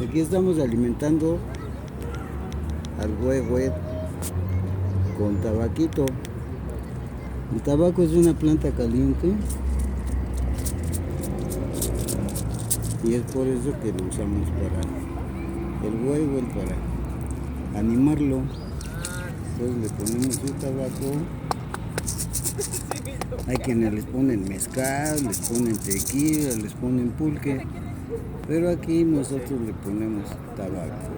Aquí estamos alimentando al güey con tabaquito. El tabaco es una planta caliente y es por eso que lo usamos para el güey, para animarlo. Entonces le ponemos su tabaco. Hay quienes les ponen mezcal, les ponen tequila, les ponen pulque, pero aquí nosotros le ponemos tabaco.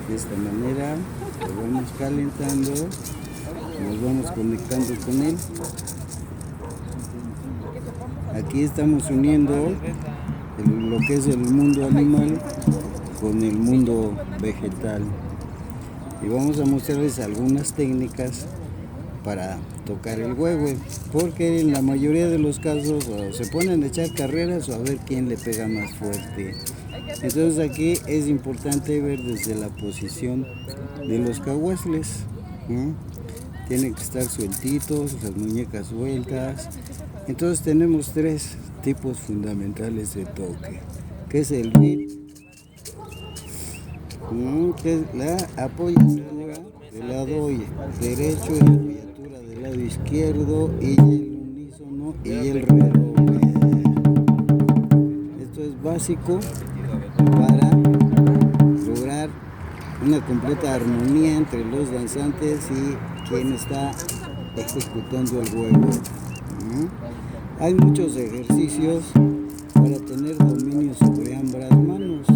De esta manera lo vamos calentando, nos vamos conectando con él. Aquí estamos uniendo lo que es el mundo animal con el mundo vegetal. Y vamos a mostrarles algunas técnicas para tocar el huevo, porque en la mayoría de los casos o se ponen a echar carreras o a ver quién le pega más fuerte. Entonces aquí es importante ver desde la posición de los cahuasles. Tienen que estar sueltitos, las muñecas sueltas. Entonces tenemos tres tipos fundamentales de toque, que es el beat, que es la apoyatura del lado derecho y la apoyatura del lado izquierdo, y el unísono y el redoble. Esto es básico para lograr una completa armonía entre los danzantes y quien está ejecutando el huevo. Hay muchos ejercicios para tener dominio sobre ambas manos.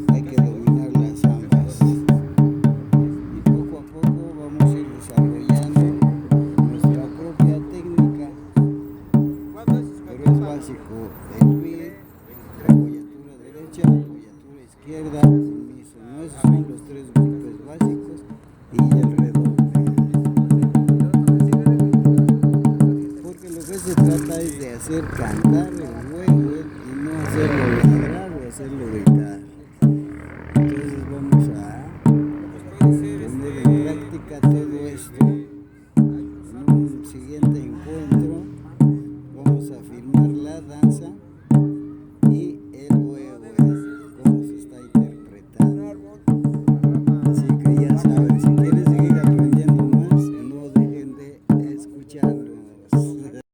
Hay que dominar las ambas. Y poco a poco vamos a ir desarrollando nuestra propia técnica. Pero es básico: el beat, apoyatura derecha, apoyatura izquierda, unísono. Esos son los tres golpes básicos y el redoble. Se trata es de hacer cantar el huevo y no hacerlo ladrar o hacerlo gritar. Entonces vamos a poner en práctica todo